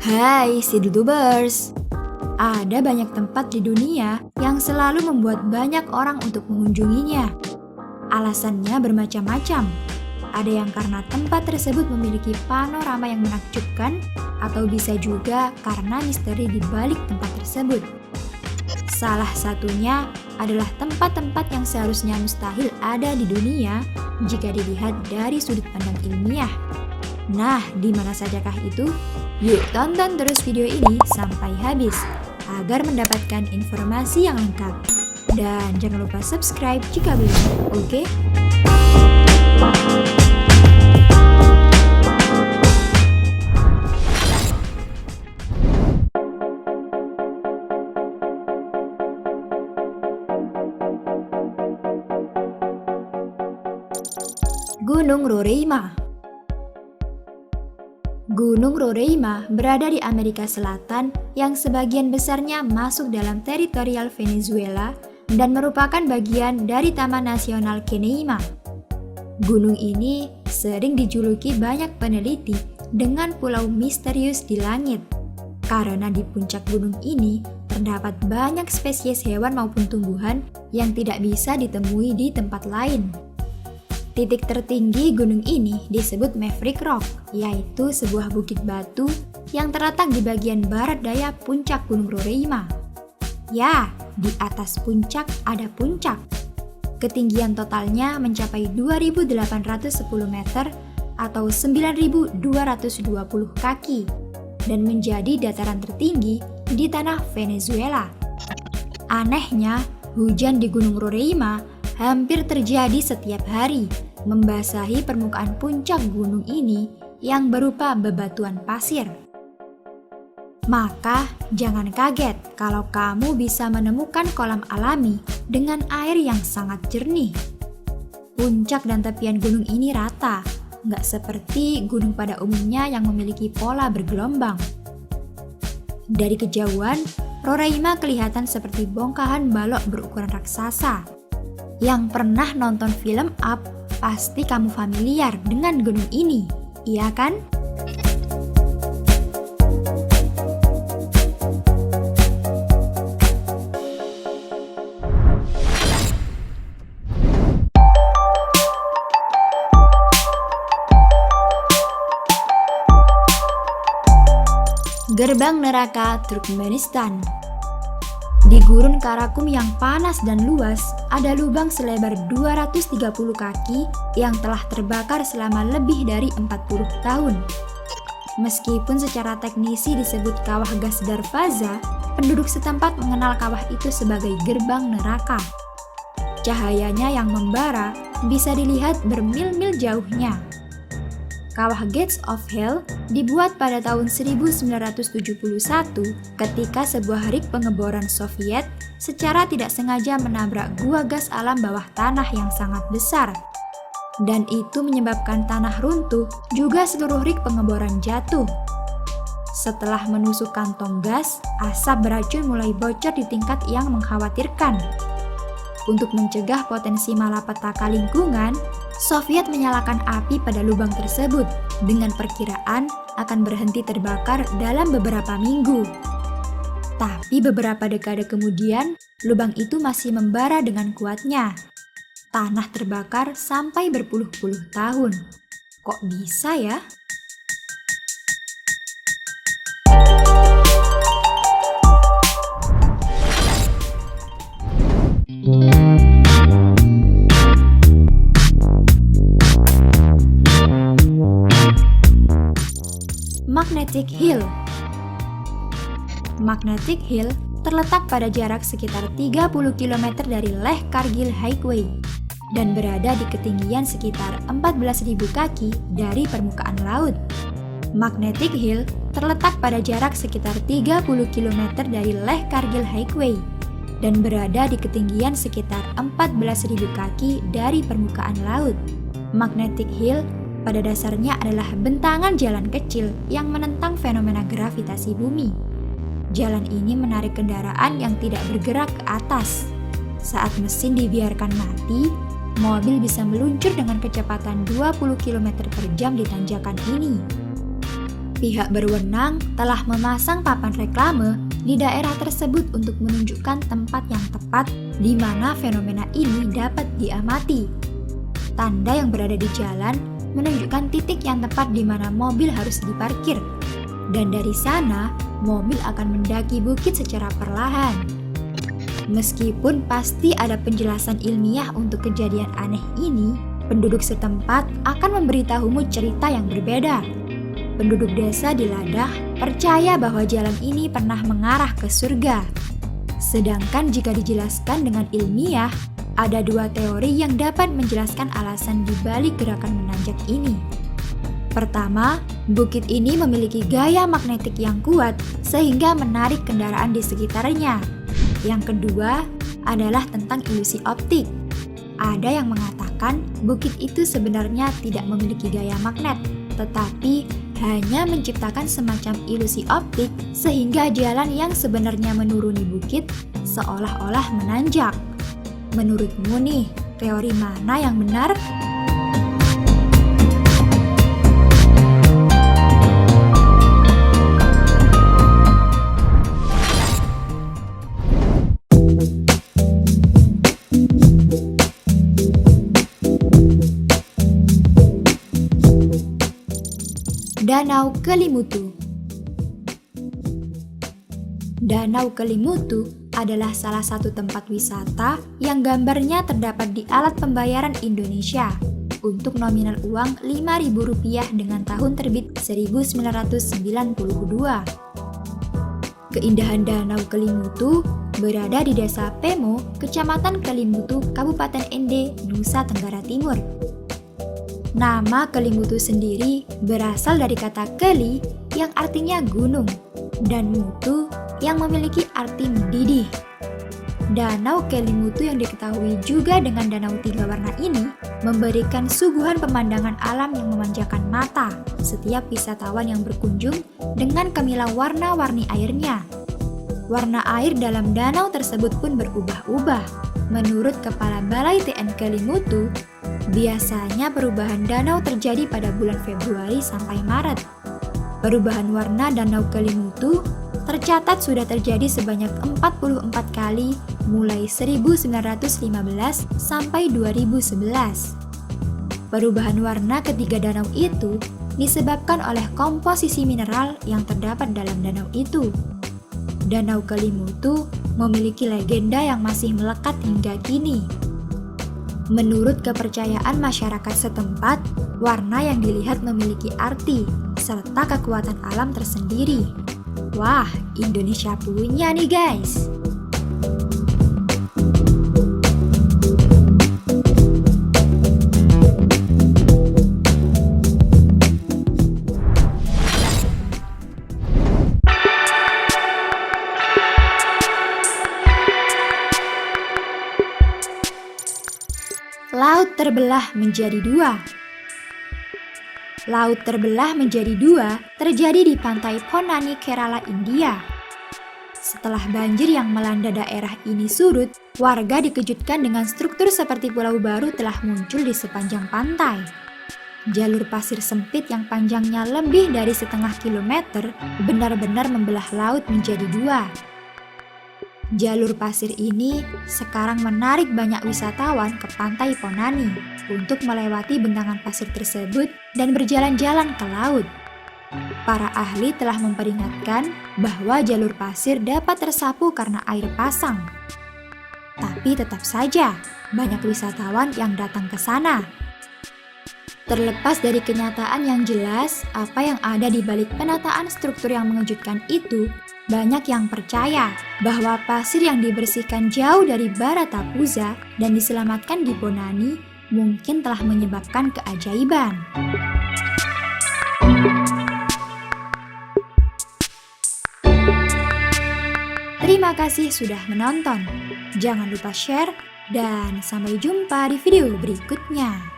Hai Sidutubers, ada banyak tempat di dunia yang selalu membuat banyak orang untuk mengunjunginya. Alasannya bermacam-macam. Ada yang karena tempat tersebut memiliki panorama yang menakjubkan, atau bisa juga karena misteri di balik tempat tersebut. Salah satunya adalah tempat-tempat yang seharusnya mustahil ada di dunia jika dilihat dari sudut pandang ilmiah. Nah, di mana sajakah itu? Yuk tonton terus video ini sampai habis agar mendapatkan informasi yang lengkap. Dan jangan lupa subscribe jika belum, oke? Gunung Roraima. Gunung Roraima berada di Amerika Selatan yang sebagian besarnya masuk dalam teritorial Venezuela dan merupakan bagian dari Taman Nasional Canaima. Gunung ini sering dijuluki banyak peneliti dengan pulau misterius di langit, karena di puncak gunung ini terdapat banyak spesies hewan maupun tumbuhan yang tidak bisa ditemui di tempat lain. Titik tertinggi gunung ini disebut Maverick Rock, yaitu sebuah bukit batu yang terletak di bagian barat daya puncak Gunung Roraima. Ya, di atas puncak ada puncak. Ketinggian totalnya mencapai 2.810 meter atau 9.220 kaki dan menjadi dataran tertinggi di tanah Venezuela. Anehnya, hujan di Gunung Roraima hampir terjadi setiap hari, membasahi permukaan puncak gunung ini yang berupa bebatuan pasir. Maka, jangan kaget kalau kamu bisa menemukan kolam alami dengan air yang sangat jernih. Puncak dan tepian gunung ini rata, nggak seperti gunung pada umumnya yang memiliki pola bergelombang. Dari kejauhan, Roraima kelihatan seperti bongkahan balok berukuran raksasa. Yang pernah nonton film Up, pasti kamu familiar dengan gunung ini, iya kan? Gerbang Neraka Turkmenistan. Di gurun Karakum yang panas dan luas, ada lubang selebar 230 kaki yang telah terbakar selama lebih dari 40 tahun. Meskipun secara teknisi disebut kawah gas Darvaza, penduduk setempat mengenal kawah itu sebagai gerbang neraka. Cahayanya yang membara bisa dilihat bermil-mil jauhnya. Kawah Gates of Hell dibuat pada tahun 1971 ketika sebuah rig pengeboran Soviet secara tidak sengaja menabrak gua gas alam bawah tanah yang sangat besar. Dan itu menyebabkan tanah runtuh, juga seluruh rig pengeboran jatuh. Setelah menusuk kantong gas, asap beracun mulai bocor di tingkat yang mengkhawatirkan. Untuk mencegah potensi malapetaka lingkungan, Soviet menyalakan api pada lubang tersebut dengan perkiraan akan berhenti terbakar dalam beberapa minggu. Tapi beberapa dekade kemudian, lubang itu masih membara dengan kuatnya. Tanah terbakar sampai berpuluh-puluh tahun. Kok bisa ya? Magnetic Hill. Magnetic Hill terletak pada jarak sekitar 30 km dari Leh Kargil Highway dan berada di ketinggian sekitar 14.000 kaki dari permukaan laut. Magnetic Hill terletak pada jarak sekitar 30 km dari Leh Kargil Highway dan berada di ketinggian sekitar 14.000 kaki dari permukaan laut. Magnetic Hill pada dasarnya adalah bentangan jalan kecil yang menentang fenomena gravitasi bumi. Jalan ini menarik kendaraan yang tidak bergerak ke atas. Saat mesin dibiarkan mati, mobil bisa meluncur dengan kecepatan 20 km per jam di tanjakan ini. Pihak berwenang telah memasang papan reklame di daerah tersebut untuk menunjukkan tempat yang tepat di mana fenomena ini dapat diamati. Tanda yang berada di jalan menunjukkan titik yang tepat di mana mobil harus diparkir. Dan dari sana, mobil akan mendaki bukit secara perlahan. Meskipun pasti ada penjelasan ilmiah untuk kejadian aneh ini, penduduk setempat akan memberitahumu cerita yang berbeda. Penduduk desa di Ladah percaya bahwa jalan ini pernah mengarah ke surga. Sedangkan jika dijelaskan dengan ilmiah, ada dua teori yang dapat menjelaskan alasan dibalik gerakan menanjak ini. Pertama, bukit ini memiliki gaya magnetik yang kuat sehingga menarik kendaraan di sekitarnya. Yang kedua adalah tentang ilusi optik. Ada yang mengatakan bukit itu sebenarnya tidak memiliki gaya magnet, tetapi hanya menciptakan semacam ilusi optik sehingga jalan yang sebenarnya menuruni bukit seolah-olah menanjak. Menurutmu nih, teori mana yang benar? Danau Kelimutu. Danau Kelimutu adalah salah satu tempat wisata yang gambarnya terdapat di alat pembayaran Indonesia untuk nominal uang Rp5.000 dengan tahun terbit 1992. Keindahan Danau Kelimutu berada di Desa Pemo, Kecamatan Kelimutu, Kabupaten Ende, Nusa Tenggara Timur. Nama Kelimutu sendiri berasal dari kata keli yang artinya gunung dan mutu yang memiliki arti mendidih. Danau Kelimutu yang diketahui juga dengan danau tiga warna ini memberikan suguhan pemandangan alam yang memanjakan mata setiap wisatawan yang berkunjung dengan kemilau warna-warni airnya. Warna air dalam danau tersebut pun berubah-ubah. Menurut Kepala Balai TN Kelimutu, biasanya perubahan danau terjadi pada bulan Februari sampai Maret. Perubahan warna Danau Kelimutu tercatat sudah terjadi sebanyak 44 kali mulai 1915 sampai 2011. Perubahan warna ketiga danau itu disebabkan oleh komposisi mineral yang terdapat dalam danau itu. Danau Kelimutu memiliki legenda yang masih melekat hingga kini. Menurut kepercayaan masyarakat setempat, warna yang dilihat memiliki arti serta kekuatan alam tersendiri. Wah, Indonesia punya nih guys! Laut terbelah menjadi dua. Laut terbelah menjadi dua terjadi di pantai Ponani, Kerala, India. Setelah banjir yang melanda daerah ini surut, warga dikejutkan dengan struktur seperti pulau baru telah muncul di sepanjang pantai. Jalur pasir sempit yang panjangnya lebih dari setengah kilometer benar-benar membelah laut menjadi dua. Jalur pasir ini sekarang menarik banyak wisatawan ke pantai Ponani untuk melewati bentangan pasir tersebut dan berjalan-jalan ke laut. Para ahli telah memperingatkan bahwa jalur pasir dapat tersapu karena air pasang. Tapi tetap saja banyak wisatawan yang datang ke sana. Terlepas dari kenyataan yang jelas, apa yang ada di balik penataan struktur yang mengejutkan itu, banyak yang percaya bahwa pasir yang dibersihkan jauh dari Bharatapuzha dan diselamatkan di Ponani mungkin telah menyebabkan keajaiban. Terima kasih sudah menonton. Jangan lupa share dan sampai jumpa di video berikutnya.